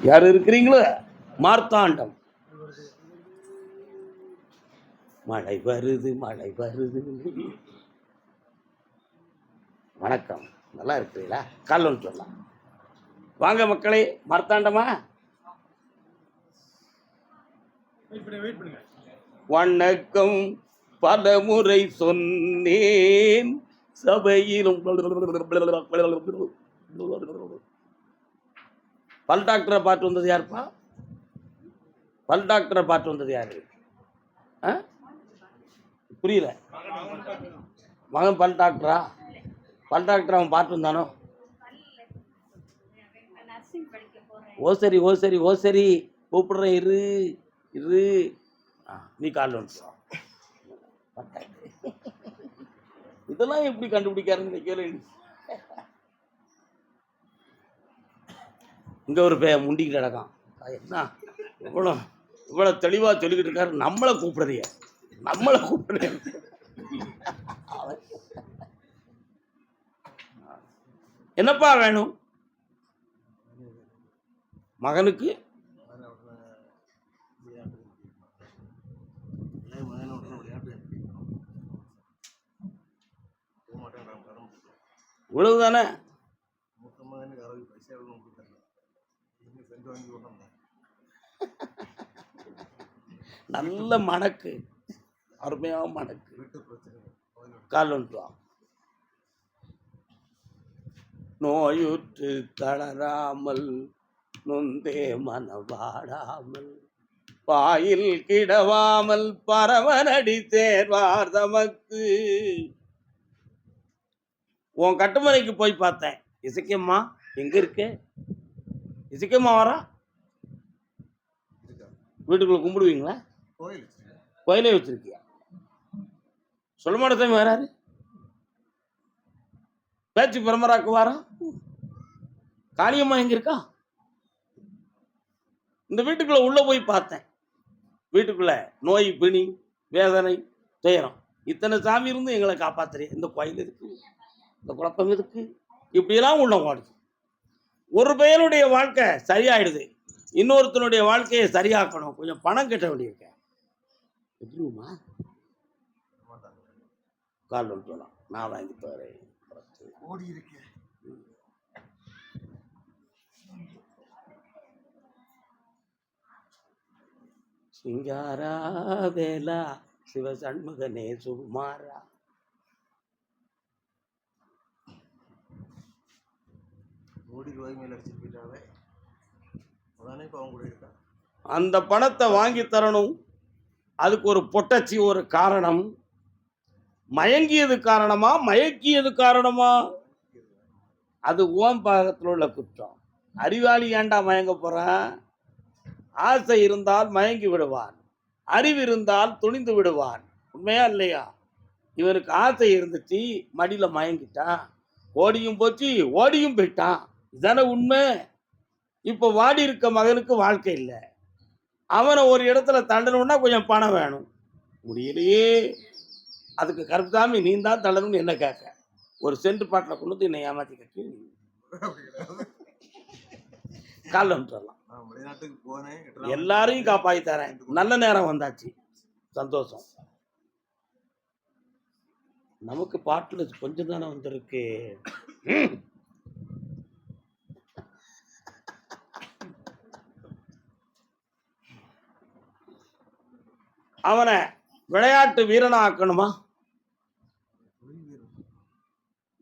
யார் இருக்கிறீங்களோ? மார்த்தாண்டம். மழை வருது மழை வருது. வணக்கம், நல்லா இருக்கிறீங்களா? கால் சொல்லலாம். வாங்க மக்களே, மார்த்தாண்டமா. வணக்கம் பல முறை சொன்னேன் சபையிலும். பல் டாக்டரை பார்த்து வந்தது யாருப்பா? பல் டாக்டரை பார்த்து வந்தது யாரு? புரியல. மகன் பல் டாக்டரா? பல் டாக்டர் அவன் பார்த்து வந்தானோ? ஓ சரி ஓ சரி ஓ சரி, கூப்பிடுறேன், இரு இரு. நீ கால் வந்து. இதெல்லாம் எப்படி கண்டுபிடிக்காருன்னு கேள்வி. இங்க ஒரு முண்டிக்கிட்டு கிடக்கான். என்ன இவ்வளவு தெளிவா சொல்லிக்கிட்டு இருக்காரு. நம்மளை கூப்பிடுறிய, நம்மளை கூப்பிடுறிய. என்னப்பா வேணும் மகனுக்கு? இவ்வளவுதானே? நல்ல மணக்கு, அருமையா மணக்கு. கால் வந்துட்டு. நோயுற்று தளராமல் நொந்தே மனவாடாமல் பாயில் கிடவாமல் பரவனடி சேர்வார் தமக்கு. உன் கட்டுமனைக்கு போய் பார்த்தேன். இசைக்கம்மா எங்க இருக்கு? இசைக்கம்மா வரா? வீட்டுக்குள்ள கும்பிடுவீங்களா? கோயிலே வச்சிருக்கியா? சொல்லமாட்டேன் வராரு. பேச்சு பரம்பராக்கு வாரா? காளியம்மா எங்க இருக்கா? இந்த வீட்டுக்குள்ள உள்ள போய் பார்த்தேன். வீட்டுக்குள்ள நோய், பிணி, வேதனை, துயரம், இத்தனை சாமி இருந்து எங்களை காப்பாத்துறேன். இந்த கோயில் இருக்கு, இந்த குழப்பம் இருக்கு, இப்படியெல்லாம் உள்ள ஓடுது. ஒரு பையனுடைய வாழ்க்கை சரியாயிடுது, இன்னொருத்தனுடைய வாழ்க்கையை சரியாக்கணும். கொஞ்சம் பணம் கட்ட வேண்டியிருக்க. எப்படிமா கால் சொல்லலாம், நான் வாங்கி தரேன். ஓடி இருக்கேன். சிங்காரா வேலா சிவ சண்முகனே சுகுமாரா. அந்த பணத்தை வாங்கி தரணும். அதுக்கு ஒரு பொட்டச்சி, ஒரு காரணம். மயங்கியது காரணமா, மயக்கியது காரணமா? அது ஓம் பாகத்தில் உள்ள குற்றம். அறிவாளி ஏண்டா மயங்க போறான்? ஆசை இருந்தால் மயங்கி விடுவான், அறிவு இருந்தால் துணிந்து விடுவான். உண்மையா இல்லையா? இவனுக்கு ஆசை இருந்துச்சு, மடியில மயங்கிட்டான். ஓடியும் போச்சு, ஓடியும் போயிட்டான். இதான உண்மை. இப்ப வாடி இருக்க மகனுக்கு வாழ்க்கை இல்லை. அவனை ஒரு இடத்துல தண்டணும்னா கொஞ்சம் பணம் வேணும். முடியலையே. அதுக்கு கருப்புசாமி நீ தான் தள்ளணும்னு என்ன கேட்க? ஒரு சென்ட் பாட்டில் கொண்டு வந்து என்னை ஏமாத்தி கட்டி காலில் வந்துடலாம். எல்லாரையும் காப்பாற்றி தரேன். நல்ல நேரம் வந்தாச்சு, சந்தோஷம். நமக்கு பாட்டுல கொஞ்சம் தானே வந்திருக்கு. அவனை விளையாட்டு வீரனா ஆக்கணுமா?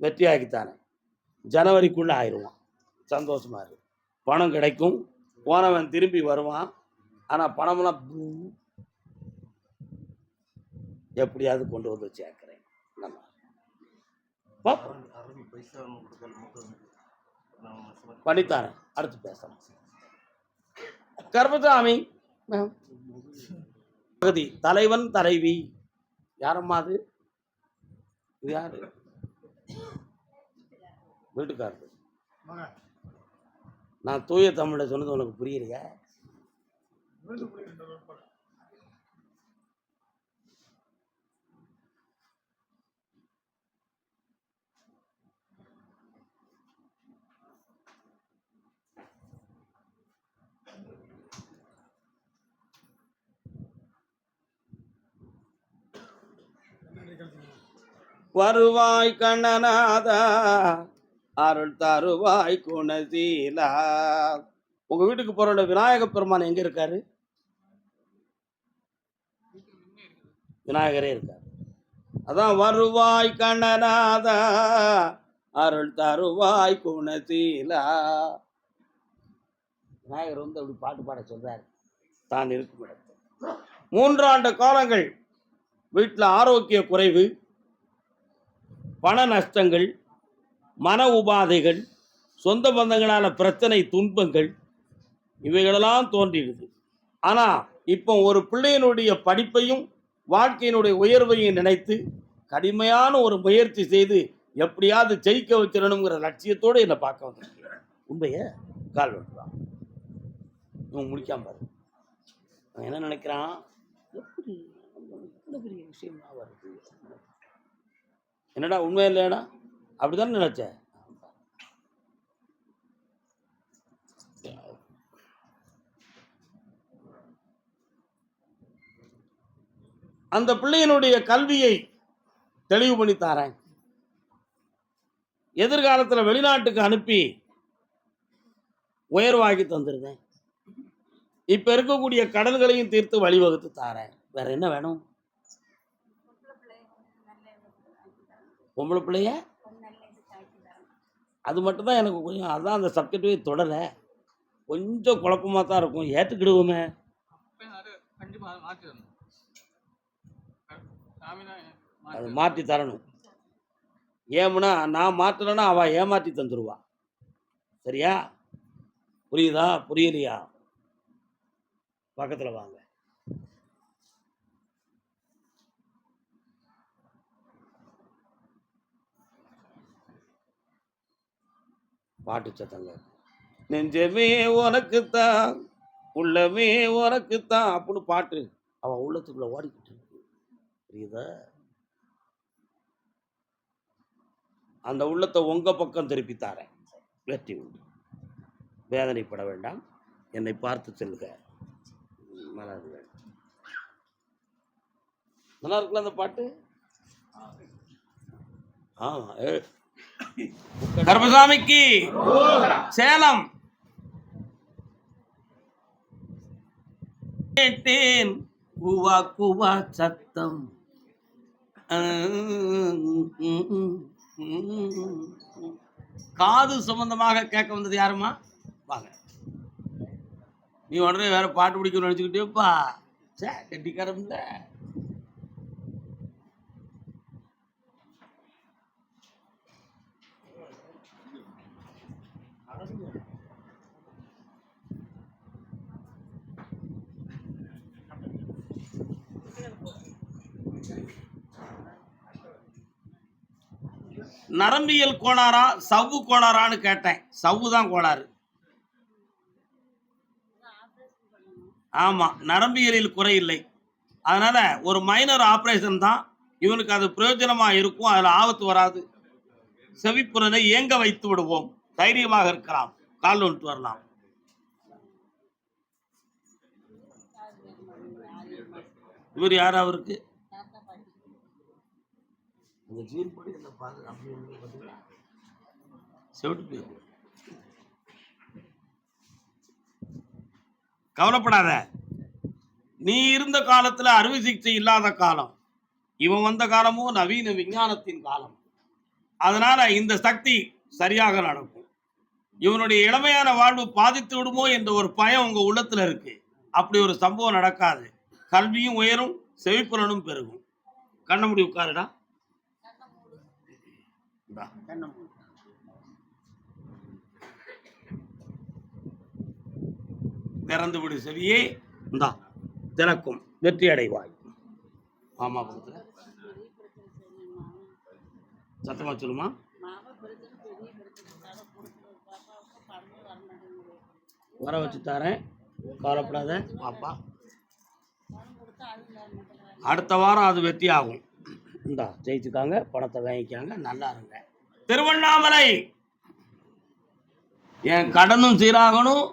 வெற்றியாக்கித்தானே. ஜனவரிக்குள்ள ஆயிடுவான். சந்தோஷமா இருக்கு. பணம் கிடைக்கும், போனவன் திரும்பி வருவான். ஆனா பணம்லாம் எப்படியாவது கொண்டு வந்து சேர்க்கிறேன். பண்ணித்தாரேன். அடுத்து பேசலாம். கருப்பசாமி பகுதி தலைவன் தலைவி. யாரம்மா அது? இது யாரு? வீட்டுக்காரர். நான் தூய தமிழ சொன்னது உனக்கு புரியலையா? வருவாய் கண்ணநாதா அருள் தருவாய் குணசீலா. உங்க வீட்டுக்கு போற விநாயக பெருமான் எங்க இருக்காரு? விநாயகரே இருக்காரு. அதான் வருவாய் கண்ணநாதா அருள் தருவாய் குணசீலா. விநாயகர் வந்து அப்படி பாட்டு பாட சொல்றாரு தான் இருக்கும் இடத்தில். 3 ஆண்டு காலங்கள் வீட்டில் ஆரோக்கிய குறைவு, பண நஷ்டங்கள், மன உபாதைகள், சொந்த பந்தங்களான பிரச்சனை, துன்பங்கள் இவைகளெல்லாம் தோன்றிடுது. ஆனா இப்போ ஒரு பிள்ளையினுடைய படிப்பையும் வாழ்க்கையினுடைய உயர்வையும் நினைத்து கடுமையான ஒரு முயற்சி செய்து எப்படியாவது ஜெயிக்க வச்சிடணுங்கிற லட்சியத்தோடு என்னை பார்க்க வந்திருக்கேன். உண்மையை கால் வெட்டுறான் இவன் முடிக்காம பாரு. அவன் என்ன நினைக்கிறான், எப்படி இவ்வளோ பெரிய விஷயமா வருது, என்னடா உண்மை இல்லைடா அப்படித்தானே நினைச்சேன். அந்த பிள்ளையினுடைய கல்வியை தெளிவு பண்ணி தாரேன், எதிர்காலத்தில் வெளிநாட்டுக்கு அனுப்பி உயர்வாக்கி தந்துருந்தேன், இப்ப இருக்கக்கூடிய கடன்களையும் தீர்த்து வழிவகுத்து தாரேன், வேற என்ன வேணும்? பொம்பளை பிள்ளைய அது மட்டும் தான் எனக்கு கொஞ்சம், அதான் அந்த சப்ஜெக்டே தொடர கொஞ்சம் குழப்பமா தான் இருக்கும். ஏற்றுக்கிடுவோமே, அது மாற்றி தரணும். ஏமுன்னா நான் மாற்றலைன்னா அவள் ஏமாற்றி தந்துடுவா. சரியா? புரியுதா புரியலையா? பக்கத்தில் வாங்க. பாட்டு சத்தங்க. நெஞ்சமே உனக்குத்தான் உள்ளமே உனக்குத்தான் அப்படின்னு பாட்டு அவன் உள்ளத்துக்குள்ள ஓடிக்கிட்டு இருக்கு. புரியுதா? அந்த உள்ளத்தை உங்க பக்கம் திருப்பித்தாரேன், வெற்றி உண்டு. வேதனைப்பட வேண்டாம், என்னை பார்த்து செல்க. நல்லா இருக்குல்ல அந்த பாட்டு? ஆமா. கருப்பசாமிக்கு சேலம் கேட்டேன் கூவா கூவா சத்தம், காது சம்பந்தமாக கேட்க வந்தது யாருமா? வாங்க. நீ உடனே வேற பாட்டு பிடிக்கணும்னு நினைச்சுக்கிட்டேப்பா, கெட்டிக்காரம் இல்ல. நரம்பியல் கோளாறா சவ்வு கோளாறான்னு கேட்டேன். சவ்வு தான் கோளாறு. ஆமா, நரம்பியலில் குறை இல்லை. அதனால ஒரு மைனர் ஆபரேஷன் தான் இவனுக்கு, அது பிரயோஜனமா இருக்கும், அதுல ஆபத்து வராது. செவிப்புறனை இயங்க வைத்து விடுவோம், தைரியமாக இருக்கலாம், கால் வந்துட்டு வரலாம். இவர் யார்? அவருக்கு கவலைப்படாத. நீ இருந்த காலத்துல அறுவை சிகிச்சை இல்லாத காலம், இவன் வந்த காலமும் நவீன விஞ்ஞானத்தின் காலம். அதனால இந்த சக்தி சரியாக நடக்கும். இவனுடைய இளமையான வாழ்வு பாதித்து விடுமோ என்ற ஒரு பயம் உங்க உள்ளத்துல இருக்கு. அப்படி ஒரு சம்பவம் நடக்காது. கல்வியும் உயரும், செவிப்புலனும் பெருகும். கண்ண முடி உட்காருடா. திறந்து விடு செவியே, இந்தா திறக்கும், வெற்றி அடைவாய். ஆமா, பக்கத்துல சத்தமா சொல்லுமா. வர வச்சு தரேன், கவலைப்படாத பாப்பா. அடுத்த வாரம் அது வெற்றி ஆகும். இந்தா ஜெயிச்சுக்காங்க, பணத்தை வாங்கிக்காங்க, நல்லா இருங்க. திருவண்ணாமலை, என் கடனும் சீராகணும்,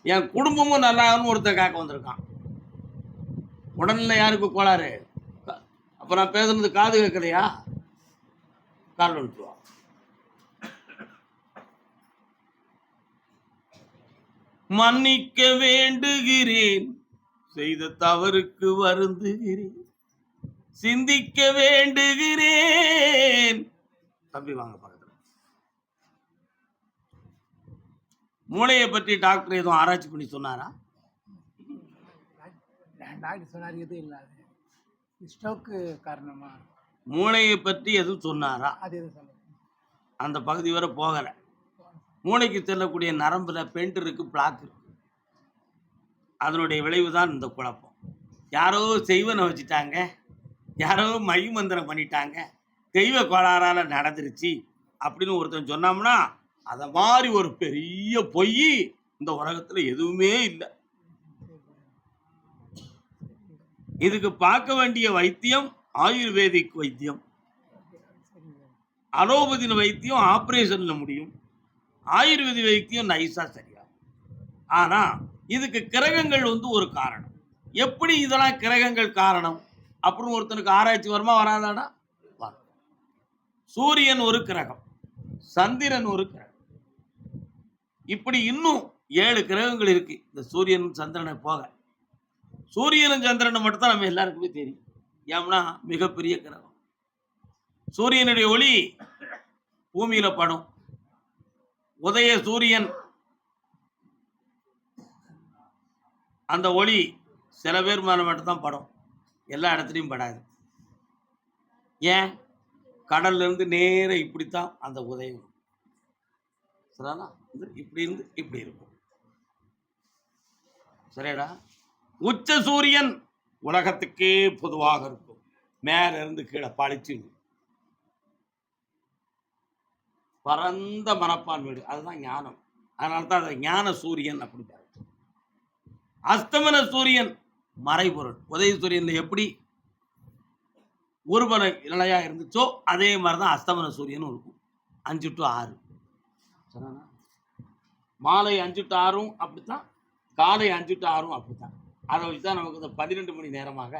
என் குடும்பமும் நல்லாகணும் ஒருத்தர் கேட்க வந்திருக்கான். உடல்நிலை யாருக்கு கோளாறு? அப்ப நான் பேசுறது காது கேட்கலையா? கால் விட்டுருவா. மன்னிக்க வேண்டுகிறேன், செய்த தவறுக்கு வருந்துகிறேன், சிந்திக்க வேண்டுகிறேன். தம்பி வாங்க பக்கத்துல. மூளையை பற்றி டாக்டர் எதுவும் ஆராய்ச்சி பண்ணி சொன்னாரா? டாக்டர் சொன்னார் எதுவும் இல்லை, ஸ்ட்ரோக்கு காரணமா. மூளையை பற்றி எதுவும் சொன்னாரா? அது எதுவும் சொல்ல அந்த பகுதி வரை போகலை. மூளைக்கு செல்லக்கூடிய நரம்புல பெயிண்ட் இருக்கு, பிளாக் இருக்கு. அதனுடைய விளைவு தான் இந்த குழப்பம். யாரோ செய்வனை வச்சுட்டாங்க, யாரோ மை மந்திரம் பண்ணிட்டாங்க, தெய்வ கோளாறால நடந்துருச்சு அப்படின்னு ஒருத்தன் சொன்னோம்னா அதை மாதிரி ஒரு பெரிய பொய் இந்த உலகத்துல எதுவுமே இல்லை. இதுக்கு பார்க்க வேண்டிய வைத்தியம் ஆயுர்வேதிக் வைத்தியம். அலோபதி வைத்தியம் ஆபரேஷன்ல முடியும், ஆயுர்வேதி வைத்தியம் நைஸா சரியாகும். ஆனா இதுக்கு கிரகங்கள் ஒரு காரணம். எப்படி இதெல்லாம் கிரகங்கள் காரணம் அப்படின்னு ஒருத்தனுக்கு ஆராய்ச்சி வருமா வராதாடா? சூரியன் ஒரு கிரகம், சந்திரன் ஒரு கிரகம், இப்படி இன்னும் 7 கிரகங்கள் இருக்கு. இந்த சூரியன் சந்திரனை போக சூரியனும் சந்திரனை மட்டும் தான் நம்ம எல்லாருக்குமே தெரியும். ஏன்னா மிகப்பெரிய கிரகம். சூரியனுடைய ஒளி பூமியில படும். உதய சூரியன் அந்த ஒளி சில பேர் மேல மட்டும்தான் படும், எல்லா இடத்துலையும் படாது. ஏன்? கடல்ல இருந்து நேர இப்படித்தான் அந்த உதயம், இப்படி இருந்து இப்படி இருக்கும். சரியாடா? உச்ச சூரியன் உலகத்துக்கே பொதுவாக இருக்கும், மேல இருந்து கீழே பழிச்சு பரந்த மனப்பான்மைடு, அதுதான் ஞானம். அதனால தான் அதை ஞான சூரியன் அப்படி. அஸ்தமன சூரியன் மறைபொருள். உதய சூரியன்ல எப்படி ஒருபல நிலையா இருந்துச்சோ அதே மாதிரிதான் அஸ்தமன சூரியன் இருக்கும். 5 to 6, மாலை 5 to 6 அப்படித்தான், காலை 5 to 6 அப்படித்தான். அதை வச்சுதான் நமக்கு இந்த 12 மணி நேரமாக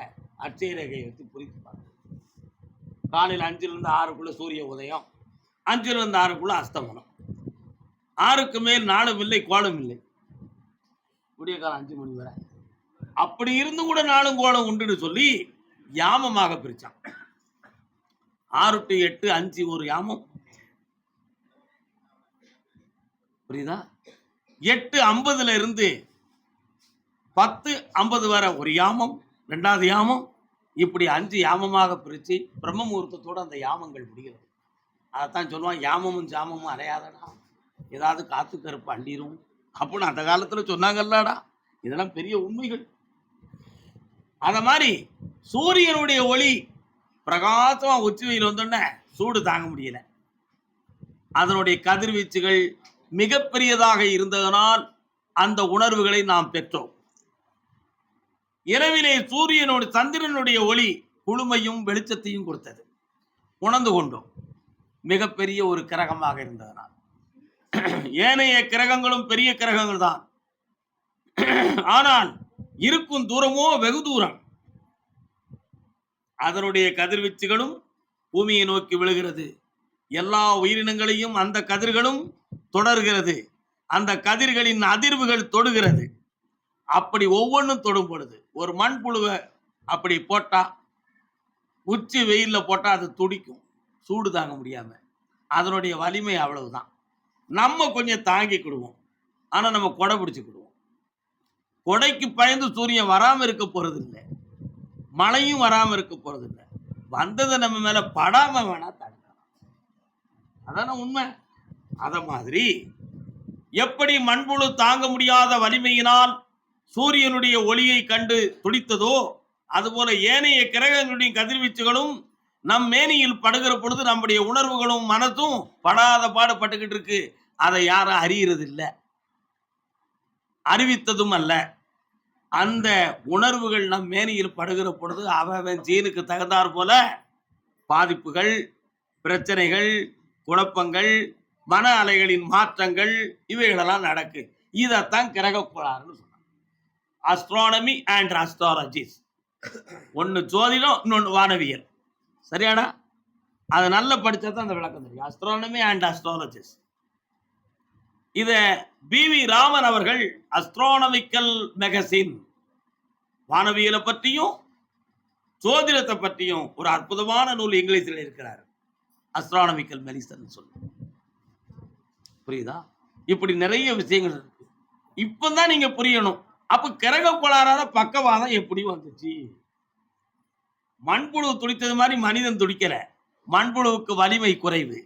அட்சய ரேகையை எடுத்து புரிந்து பார்க்கணும். காலையில் 5லிருந்து 6க்குள்ள சூரிய உதயம், 5லிருந்து 6க்குள்ள அஸ்தமனம். 6க்கு மேல் நாளும் இல்லை கோலம் இல்லை, விடிய காலம் 5 மணி வரை. அப்படி இருந்து கூட நாளும் கோலம் உண்டுன்னு சொல்லி யாமமாக பிரிச்சான். 6 to 8 5 ஒரு யாமம், புரியுதா? 8:50 இருந்து 10:50 வரை ஒரு யாமம், 2வது யாமம், இப்படி 5 யாமமாக பிரிச்சு பிரம்ம முகூர்த்தத்தோட அந்த யாமங்கள் முடிகிறது. அதைத்தான் சொல்லுவான், யாமமும் ஜாமமும் அலையாதடா, ஏதாவது காத்து கருப்பு அண்டிரும் அப்படின்னு அந்த காலத்துல சொன்னாங்கல்லடா. இதெல்லாம் பெரிய உண்மைகள். அத மாதிரி சூரியனுடைய ஒளி பிரகாசமா உச்சி வெயில் வந்தோடனே சூடு தாங்க முடியல. அதனுடைய கதிர்வீச்சுகள் மிகப்பெரியதாக இருந்ததனால் அந்த உணர்வுகளை நாம் பெற்றோம். இரவிலே சூரியனோடு சந்திரனுடைய ஒளி குளுமையும் வெளிச்சத்தையும் கொடுத்தது, உணர்ந்து கொண்டோம். மிகப்பெரிய ஒரு கிரகமாக இருந்ததனால் ஏனைய கிரகங்களும் பெரிய கிரகங்கள் தான், ஆனால் இருக்கும் தூரமோ வெகு தூரம். அதனுடைய கதிர்வீச்சுகளும் பூமியை நோக்கி விழுகிறது. எல்லா உயிரினங்களையும் அந்த கதிர்களும் தொடர்கிறது. அந்த கதிர்களின் அதிர்வுகள் தொடுகிறது. அப்படி ஒவ்வொன்றும் தொடும் பொழுது ஒரு மண்புழுவை அப்படி போட்டா, உச்சி வெயில்ல போட்டா அது துடிக்கும், சூடு தாங்க முடியாம. அதனுடைய வலிமை அவ்வளவுதான். நம்ம கொஞ்சம் தாங்கிக்கிடுவோம், ஆனா நம்ம கொடை பிடிச்சுக்கிடுவோம். கொடைக்கு பயந்து சூரியன் வராம இருக்க போறது இல்லை, மழையும் வராம இருக்க போறது இல்லை. வந்ததை நம்ம மேல படாம வேணா தடுக்கலாம், அதான உண்மை. அத மாதிரி எப்படி மண்புழு தாங்க முடியாத வலிமையினால் சூரியனுடைய ஒளியை கண்டு துடித்ததோ, அதுபோல ஏனைய கிரகங்களுடைய கதிர்வீச்சுகளும் நம் மேனியில் படுகிற பொழுது நம்முடைய உணர்வுகளும் மனசும் படாத பாடுபட்டுக்கிட்டு இருக்கு. அதை யாரும் அறியறது இல்லை, அறிவித்ததும் அல்ல. அந்த உணர்வுகள் நம் மேனியில் படுகிற பொழுது அவன் ஜீனுக்கு தகுந்தாற் போல பாதிப்புகள், பிரச்சனைகள், குழப்பங்கள், மன அலைகளின் மாற்றங்கள் இவைகளெல்லாம் நடக்கு. இதைத்தான் கிரக கோளாறுன்னு சொன்னாங்க. Astronomy and astrologies. ஒன்னு ஜோதிடம், இன்னொன்று வானவியல். சரியாடா? அதை நல்லா படிச்சா தான் அந்த விளக்கம் தெரியும். Astronomy and astrologist. இத பி.வி. ராமன் அவர்கள் அஸ்ட்ரானமிக்கல் மேகசின், வானவியலை பற்றியும் ஜோதிடத்தை பற்றியும் ஒரு அற்புதமான நூல் இங்கிலீஷில் இருக்கிறார். அஸ்ட்ரானமிக்கல் மெடிசன் சொல்லி. புரியுதா? இப்படி நிறைய விஷயங்கள் இருக்கு. இப்பதான் நீங்க புரியணும். அப்ப கிரக கோளாறால பக்கவாதம் எப்படி வந்துச்சு? மண்புழு துடித்தது மாதிரி மனிதன் துடிக்கல. மண்புழுவுக்கு வலிமை குறைவு,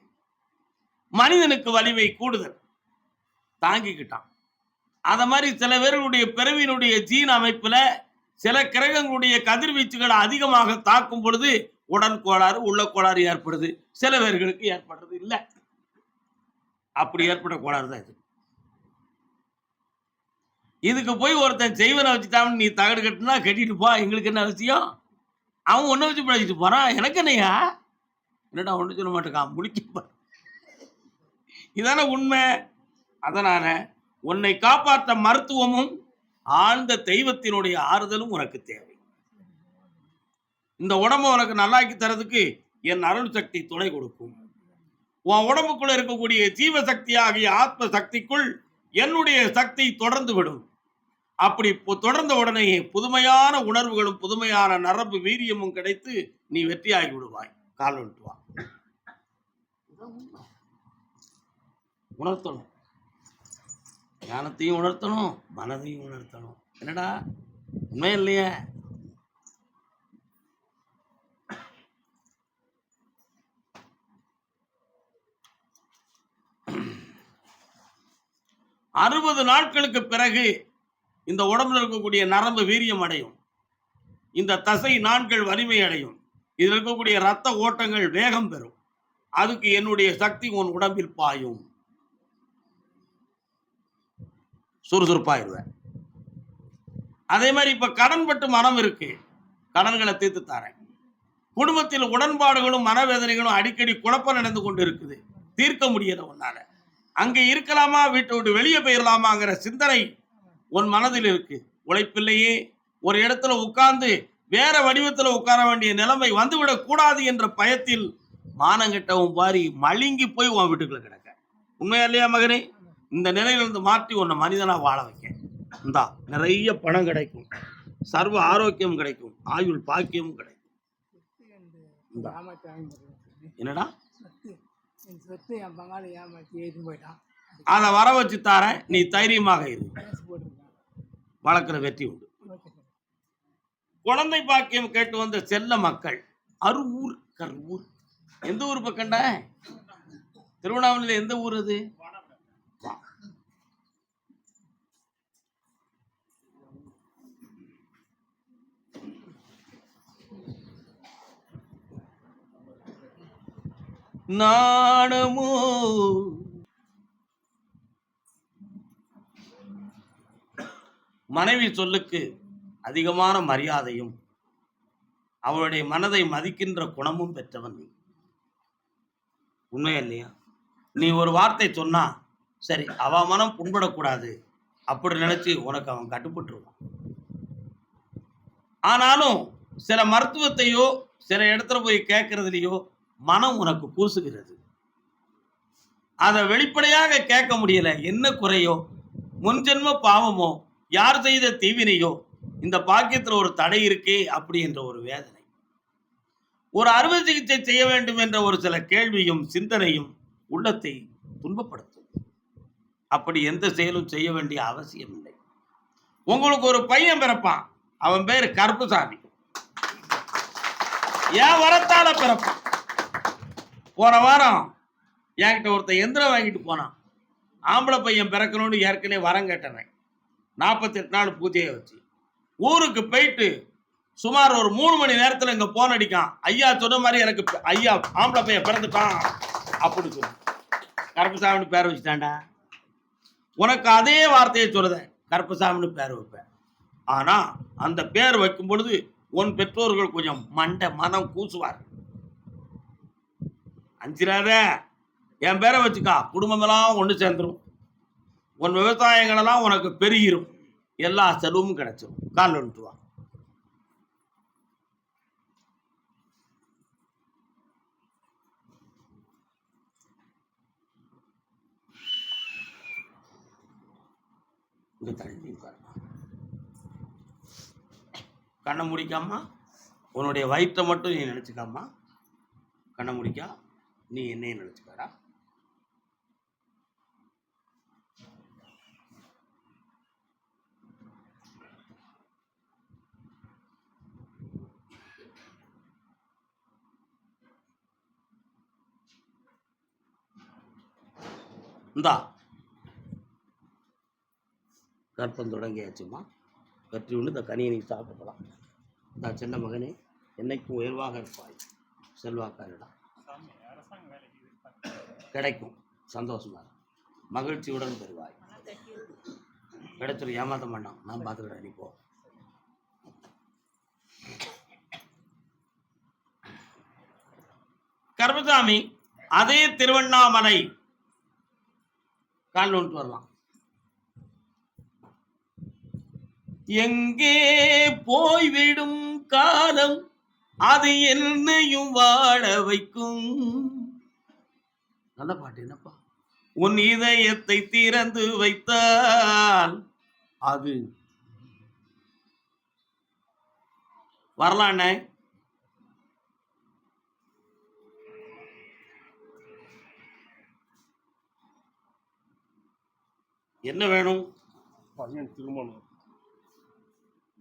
மனிதனுக்கு வலிமை கூடுதல், தாங்கிக்கிட்டான். அத மாதிரி சில பேர்களுடைய பிறவியினுடைய ஜீன் அமைப்புல சில கிரகங்களுடைய கதிர்வீச்சுகள் அதிகமாக தாக்கும் பொழுது உடல் கோளாறு, உள்ள கோளாறு ஏற்படுது. சில பேர்களுக்கு ஏற்படுறது இல்லை. அப்படி ஏற்பட்ட கோளாறு தான் இது. இதுக்கு போய் ஒருத்தன் செய்வனை வச்சுட்டான்னு நீ தகடு கட்டுனா கட்டிட்டு போ, எங்களுக்கு என்ன அவசியம்? அவன் ஒன்ன வச்சு படிச்சுட்டு போறான், எனக்கு என்னையா? என்னடா ஒண்ணு சொல்ல மாட்டேக்கான், முடிக்க. இதான உண்மை. அதனால உன்னை காப்பாற்ற மருத்துவமும் ஆழ்ந்த தெய்வத்தினுடைய ஆறுதலும் உனக்கு தேவை. இந்த உடம்பை உனக்கு நல்லாக்கி தரதுக்கு என் அருள் சக்தி துணை கொடுக்கும். உன் உடம்புக்குள்ள இருக்கக்கூடிய ஜீவசக்தி ஆகிய ஆத்ம சக்திக்குள் என்னுடைய சக்தி தொடர்ந்து விடும். அப்படி தொடர்ந்த உடனே புதுமையான உணர்வுகளும் புதுமையான நரம்பு வீரியமும் கிடைத்து நீ வெற்றியாகி விடுவாய். கால் விட்டு வா. உணர்த்தணும், ஞானத்தையும் உணர்த்தணும், மனதையும் உணர்த்தணும். என்னடா உண்மை இல்லையா? அறுபது நாட்களுக்கு பிறகு இந்த உடம்புல இருக்கக்கூடிய நரம்பு வீரியம் அடையும், இந்த தசை நான்கள் வலிமை அடையும், இதில் இருக்கக்கூடிய இரத்த ஓட்டங்கள் வேகம் பெறும். அதுக்கு என்னுடைய சக்தி உன் உடம்பில் பாயும், சுறுசுறுப்பாயிருவேன். அதே மாதிரி இப்ப கடன் பட்டு மனம் இருக்கு, கடன்களை தீர்த்து தரேன். குடும்பத்தில் உடன்பாடுகளும் மனவேதனைகளும் அடிக்கடி குழப்பம் நடந்து கொண்டு இருக்குது, தீர்க்க முடியல உன்னால. அங்க இருக்கலாமா, வீட்டை விட்டு வெளியே போயிடலாமாங்கிற சிந்தனை உன் மனதில் இருக்கு. உழைப்பில்லையே, ஒரு இடத்துல உட்கார்ந்து வேற வடிவத்தில் உட்கார வேண்டிய நிலைமை வந்துவிடக் கூடாது என்ற பயத்தில் மானங்கெட்டவும் பாரி மழுங்கி போய் உன் வீட்டுக்குள்ள கிடக்க. உண்மையா இல்லையா மகனே? இந்த நிலையிலிருந்து மாற்றி உன்னை மனிதனா வாழ வைக்க. இந்தா நிறைய பணம் கிடைக்கும், சர்வ ஆரோக்கியம் கிடைக்கும், ஆயுள் பாக்கியமும் கிடைக்கும். என்னடா அதை வர வச்சு தாரேன், நீ தைரியமாக இரு, வளர்க்கிற வெற்றி உண்டு. குழந்தை பாக்கியம் கேட்டு வந்த செல்ல மக்கள் அரூர் கரூர். எந்த ஊர் பக்கண்டா? திருவண்ணாமலையில் எந்த ஊர் அது? நாணமோ மனைவி சொல்லுக்கு அதிகமான மரியாதையும் அவளுடைய மனதை மதிக்கின்ற குணமும் பெற்றவன் நீ. உண்மையா இல்லையா? நீ ஒரு வார்த்தை சொன்னா சரி, அவ மனம் புண்படக்கூடாது அப்படி நினைச்சு உனக்கு அவன் கட்டுப்பட்டுருவான். ஆனாலும் சில மருத்துவத்தையோ சில இடத்துல போய் கேட்கறதுலையோ மனம் உனக்கு கூசுகிறது. அதை வெளிப்படையாக கேட்க முடியல. என்ன குறையோ, முன்ஜென்ம பாவமோ, யார் செய்த தீவினையோ, இந்த பாக்கியத்தில் ஒரு தடை இருக்கே அப்படி என்ற ஒரு வேதனை, ஒரு அறுவை சிகிச்சை செய்ய வேண்டும் என்ற ஒரு சில கேள்வியும் சிந்தனையும் உள்ளத்தை துன்பப்படுத்தும். அப்படி எந்த செயலும் செய்ய வேண்டிய அவசியம் இல்லை. உங்களுக்கு ஒரு பையன் பிறப்பான், அவன் பேர் கருப்புசாமி. ஏன் வரத்தால பிறப்பான். போன வாரம் என்கிட்ட ஒருத்தன் எந்திரம் வாங்கிட்டு போனான். ஆம்பளை பையன் பிறக்கணும்னு ஏற்கனவே வரம் கேட்டவன். 48 நாள் பூஜையை வச்சு ஊருக்கு போயிட்டு சுமார் ஒரு 3 மணி நேரத்தில் இங்க போன் அடிக்கான். ஐயா சொன்ன மாதிரி எனக்கு ஐயா ஆம்பளை பையன் பிறந்துட்டான் அப்படின்னு சொல்லி கருப்பசாமின்னு பேர் வச்சுட்டான்டா. உனக்கு அதே வார்த்தையை சொல்லுதேன், கருப்பசாமின்னு பேர் வைப்பேன். ஆனா அந்த பேர் வைக்கும் பொழுது உன் பெற்றோர்கள் கொஞ்சம் மனம் கூசுவார். அஞ்சிராத, என் பேரை வச்சுக்கா, குடும்பமெல்லாம் ஒன்று சேர்ந்துடும், உன் விவசாயங்களெல்லாம் உனக்கு பெருகிரும், எல்லா செலவும் கிடைச்சிடும். கால் வந்துட்டு வா. இங்கே தள்ளி பாருங்க. கண்ணை முடிக்காமா உன்னுடைய வயிற்றை மட்டும் நீ நினச்சிக்காமா. கண்ணை முடிக்கா நீ என்னையும் நினச்சிக்காரா. இந்தா கற்பம் தொடங்கியாச்சுமா. கற்றி உண்டு இந்த கனியை நீ சாப்பிடலாம். இந்த சின்ன மகனே என்னைக்கும் உயர்வாக இருப்பாய். செல்வாக்காரிடா கிடைக்கும். சந்தோஷமா மகிழ்ச்சியுடன் பெறுவாய். கிடைச்சிரு. ஏமாற்ற மாட்டான். நான் பார்த்துக்கிறேன். நீ போ. கருப்பசாமி அதே திருவண்ணாமலை கால் நோட்டு வரலாம். எங்கே போய்விடும் காலம் அது என்னையும் வாழ வைக்கும். நல்ல பாட்டு. என்னப்பா? உன் இதயத்தை திறந்து வைத்தால் அது வரலாண்ணே. என்ன வேணும்? பையன் திருமணம்,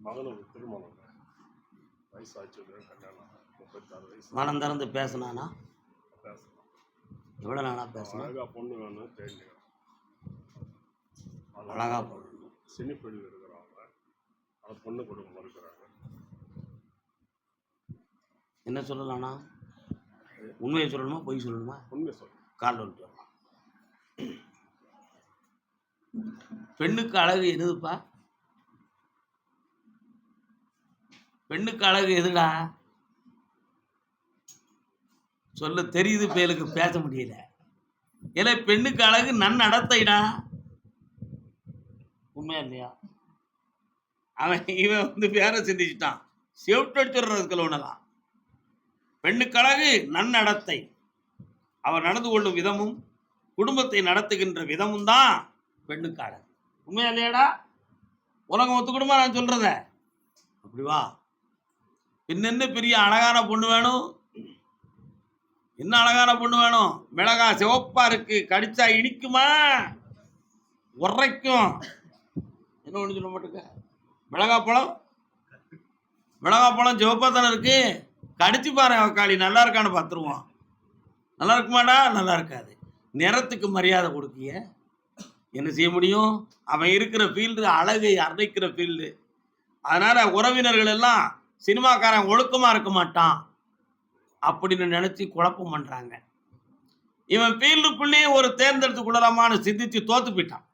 மகனுக்கு திருமணம், வயசாச்சு, கல்யாணம், 36 வயசு. மனம் திறந்து பேசினானா? பேசலாம். எவ்வளோ நாளாக பேசணும்? அழகா பொண்ணு வேணும் தெரிஞ்சுக்கணும். அழகா பொண்ணு சினிப்பெழு இருக்கிறாங்க, அது பொண்ணு கொடுக்க மறுக்கிறாங்க. என்ன சொல்லலாம்னா? உண்மையை சொல்லணுமா பொய் சொல்லணுமா? உண்மை சொல்லு. கால் வந்துட்டு வரலாம். பெண்ணுக்கு அழகு எதுப்பா? பெண்ணுக்கு அழகு எதுடா? சொல்ல தெரியுது, பேருக்கு பேச முடியல. ஏன்னா பெண்ணுக்கு அழகு நன்னடத்தைடா. உண்மையா இல்லையா? இவன் வேற சிந்திச்சுட்டான். செவிட்டடிச்சுடுறதுக்குள்ள ஒண்ணலாம். பெண்ணுக்கு அழகு நன்னடத்தை. அவர் நடந்து கொள்ளும் விதமும் குடும்பத்தை நடத்துகின்ற விதமும் தான் பெண்ணுக்கு அழகு. உண்மையா இல்லையாடா? உலகம் ஒத்துக்கிடுமா நான் சொல்றத? அப்படி வா. பின்னென்ன பெரிய அழகான பொண்ணு வேணும்? என்ன அழகான பொண்ணு வேணும்? மிளகா சிவப்பா இருக்கு, கடிச்சா இனிக்குமா உரைக்கும். என்ன ஒண்ணு சொல்ல மாட்டேங்க. மிளகா பழம் சிவப்பா தானே இருக்கு. கடிச்சு பாரு அவக்காளி நல்லா இருக்கான்னு பார்த்துருவோம். நல்லா இருக்குமாடா? நல்லா இருக்காது. நிறத்துக்கு மரியாதை கொடுக்கிய என்ன செய்ய முடியும்? அவன் இருக்கிற ஃபீல்டு அழகை அரைக்கிற ஃபீல்டு. அதனால உறவினர்கள் எல்லாம் சினிமாக்காரன் ஒழுக்கமா இருக்க மாட்டான் அப்படின்னு நினைச்சு குழப்பம் பண்றாங்க. இவன் ஃபீல்டுக்குள்ளேயே ஒரு தேர்ந்தெடுத்து கொள்ளலாமான்னு சிந்திச்சு தோத்து போயிட்டான்.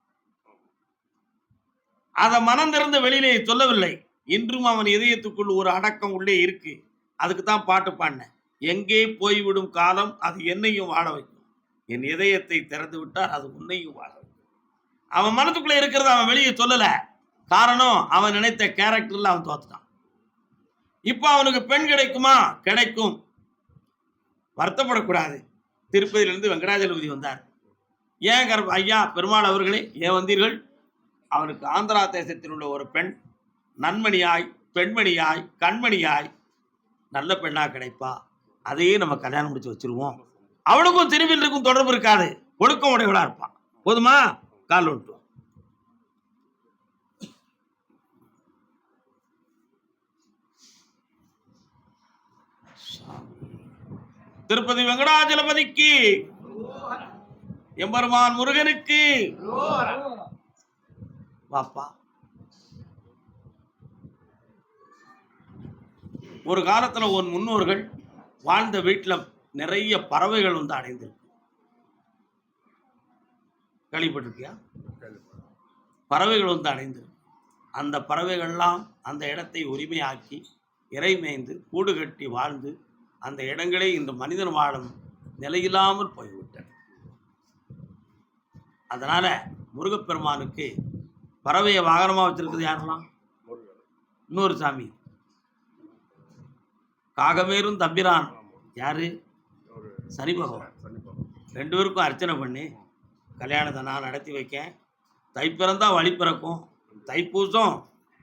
அதை மனம் திறந்த வெளியிலே சொல்லவில்லை. இன்றும் அவன் இதயத்துக்குள் ஒரு அடக்கம் உள்ளே இருக்கு. அதுக்கு தான் பாட்டு பாடினேன். எங்கே போய்விடும் காலம் அது என்னையும் வாழ வைக்கும். என் இதயத்தை திறந்து விட்டால் அது உன்னையும் வாழ வைக்கும். அவன் மனத்துக்குள்ள இருக்கிறத அவன் வெளியே சொல்லல. காரணம், அவன் நினைத்த கேரக்டர்ல அவன் தோத்துட்டான். இப்ப அவனுக்கு பெண் கிடைக்குமா? கிடைக்கும். வருத்தப்படக்கூடாது. திருப்பதியிலிருந்து வெங்கடாஜலபதி வந்தார். ஏன் ஐயா பெருமாள் அவர்களே ஏன் வந்தீர்கள்? அவனுக்கு ஆந்திரா தேசத்தில் உள்ள ஒரு பெண் நன்மணியாய், பெண்மணியாய், கண்மணியாய் நல்ல பெண்ணா கிடைப்பா. அதையே நம்ம கல்யாணம் முடிச்சு வச்சிருவோம். அவனுக்கும் திருவில்லுக்கும் தொடர்பு இருக்காது. ஒழுக்கம் உடையவளா இருப்பான். போதுமா? கால் விட்டு திருப்பதி வெங்கடாஜலபதிக்கு, எம்பெருமான் முருகனுக்கு வாப்பா. ஒரு காலத்துல உன் முன்னோர்கள் வாழ்ந்த வீட்டுல நிறைய பறவைகள் வந்து அடைந்திருக்கு. கேள்விப்பட்டிருக்கியா? பறவைகள் வந்து அடைந்திருக்கு. அந்த பறவைகள்லாம் அந்த இடத்தை உரிமையாக்கி இறைமேய்ந்து கூடு கட்டி வாழ்ந்து அந்த இடங்களே இந்த மனிதன் வாழும் நிலையில்லாமல் போய்விட்டன. அதனால முருகப்பெருமானுக்கு பறவையை வாகனமா வச்சிருக்கிறது யாரெல்லாம்? இன்னொரு சாமி காகமேரும் தம்பிரான் யாரு? சனி பகவான். 2 பேருக்கும் அர்ச்சனை பண்ணி கல்யாணத்தை நான் நடத்தி வைக்கேன். தை பிறந்தா வழி பிறக்கும். தைப்பூசம்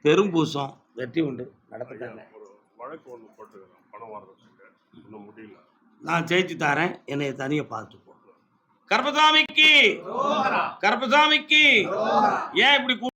பெரும்பூசம் வெற்றி உண்டு நடத்துட்டாங்க. ஒரு வழக்கு ஒன்று போட்டுக்கிறேன் பணம் வர்றதுக்கு இன்னும் முடியல. நான் ஜெயிச்சு தரேன், என்னை தனியை பார்த்துப்போம். கருப்பசாமிக்கு கருப்பசாமிக்கு ஏன் இப்படி